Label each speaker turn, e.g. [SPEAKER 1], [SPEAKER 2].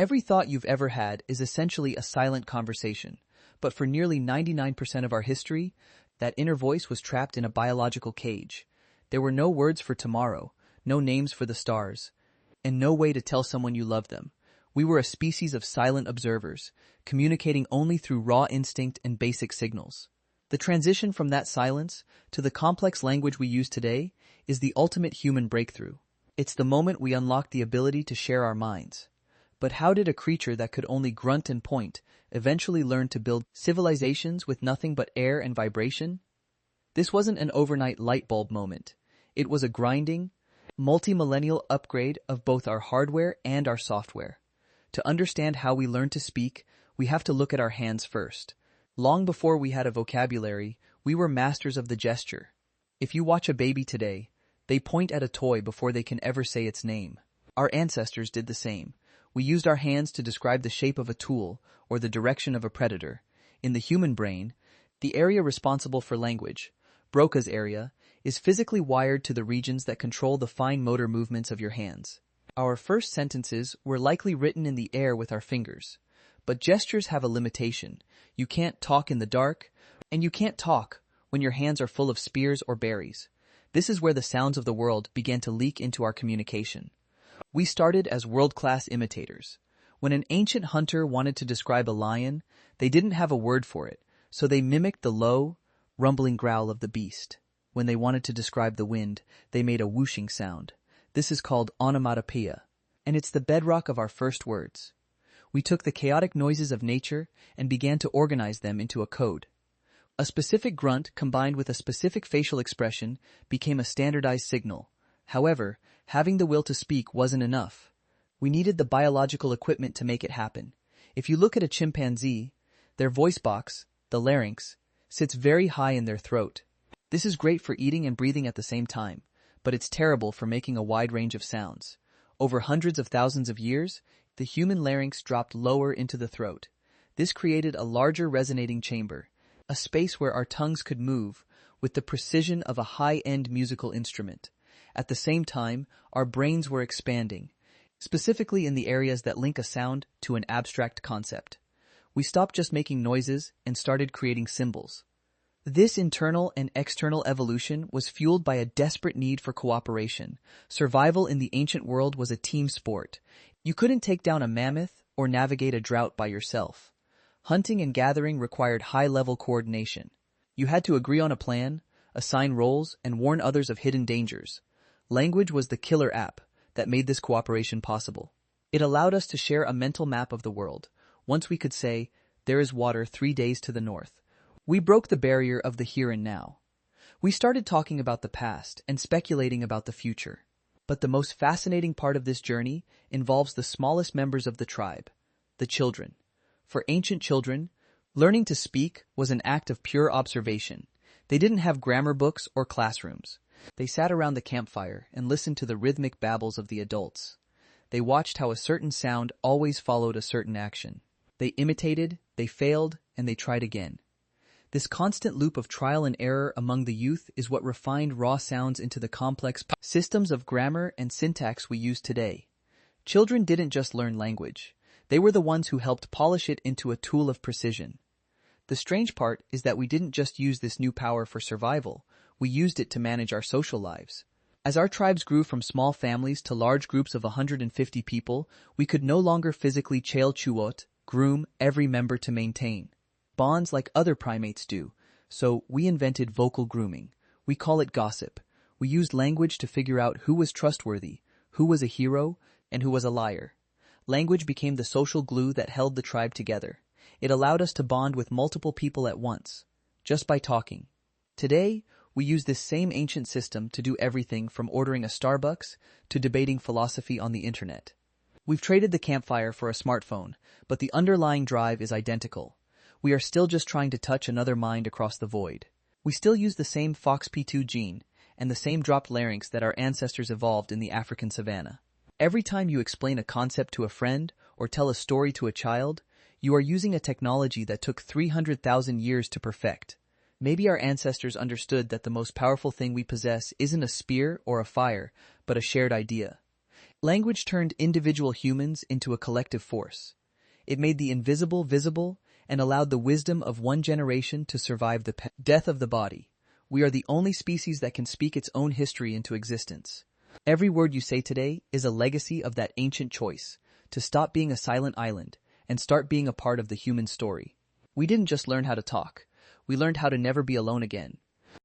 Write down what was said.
[SPEAKER 1] Every thought you've ever had is essentially a silent conversation, but for nearly 99% of our history, that inner voice was trapped in a biological cage. There were no words for tomorrow, no names for the stars, and no way to tell someone you love them. We were a species of silent observers, communicating only through raw instinct and basic signals. The transition from that silence to the complex language we use today is the ultimate human breakthrough. It's the moment we unlock the ability to share our minds. But how did a creature that could only grunt and point eventually learn to build civilizations with nothing but air and vibration? This wasn't an overnight light bulb moment. It was a grinding, multi-millennial upgrade of both our hardware and our software. To understand how we learn to speak, we have to look at our hands first. Long before we had a vocabulary, we were masters of the gesture. If you watch a baby today, they point at a toy before they can ever say its name. Our ancestors did the same. We used our hands to describe the shape of a tool or the direction of a predator. In the human brain, the area responsible for language, Broca's area, is physically wired to the regions that control the fine motor movements of your hands. Our first sentences were likely written in the air with our fingers. But gestures have a limitation. You can't talk in the dark, and you can't talk when your hands are full of spears or berries. This is where the sounds of the world began to leak into our communication. We started as world-class imitators. When an ancient hunter wanted to describe a lion, they didn't have a word for it, so they mimicked the low, rumbling growl of the beast. When they wanted to describe the wind, they made a whooshing sound. This is called onomatopoeia, and it's the bedrock of our first words. We took the chaotic noises of nature and began to organize them into a code. A specific grunt combined with a specific facial expression became a standardized signal. However, having the will to speak wasn't enough. We needed the biological equipment to make it happen. If you look at a chimpanzee, their voice box, the larynx, sits very high in their throat. This is great for eating and breathing at the same time, but it's terrible for making a wide range of sounds. Over hundreds of thousands of years, the human larynx dropped lower into the throat. This created a larger resonating chamber, a space where our tongues could move with the precision of a high-end musical instrument. At the same time, our brains were expanding, specifically in the areas that link a sound to an abstract concept. We stopped just making noises and started creating symbols. This internal and external evolution was fueled by a desperate need for cooperation. Survival in the ancient world was a team sport. You couldn't take down a mammoth or navigate a drought by yourself. Hunting and gathering required high-level coordination. You had to agree on a plan, assign roles, and warn others of hidden dangers. Language was the killer app that made this cooperation possible. It allowed us to share a mental map of the world. Once we could say, "There is water 3 days to the north." We broke the barrier of the here and now. We started talking about the past and speculating about the future. But the most fascinating part of this journey involves the smallest members of the tribe, the children. For ancient children, learning to speak was an act of pure observation. They didn't have grammar books or classrooms. They sat around the campfire and listened to the rhythmic babbles of the adults. They watched how a certain sound always followed a certain action. They imitated, they failed, and they tried again. This constant loop of trial and error among the youth is what refined raw sounds into the complex systems of grammar and syntax we use today. Children didn't just learn language. They were the ones who helped polish it into a tool of precision. The strange part is that we didn't just use this new power for survival, we used it to manage our social lives. As our tribes grew from small families to large groups of 150 people, we could no longer physically groom every member to maintain bonds like other primates do, so we invented vocal grooming. We call it gossip. We used language to figure out who was trustworthy, who was a hero, and who was a liar. Language became the social glue that held the tribe together. It allowed us to bond with multiple people at once, just by talking. Today, we use this same ancient system to do everything from ordering a Starbucks to debating philosophy on the internet. We've traded the campfire for a smartphone, but the underlying drive is identical. We are still just trying to touch another mind across the void. We still use the same FOXP2 gene and the same dropped larynx that our ancestors evolved in the African savanna. Every time you explain a concept to a friend or tell a story to a child, you are using a technology that took 300,000 years to perfect. Maybe our ancestors understood that the most powerful thing we possess isn't a spear or a fire, but a shared idea. Language turned individual humans into a collective force. It made the invisible visible and allowed the wisdom of one generation to survive the death of the body. We are the only species that can speak its own history into existence. Every word you say today is a legacy of that ancient choice, to stop being a silent island and start being a part of the human story. We didn't just learn how to talk. We learned how to never be alone again.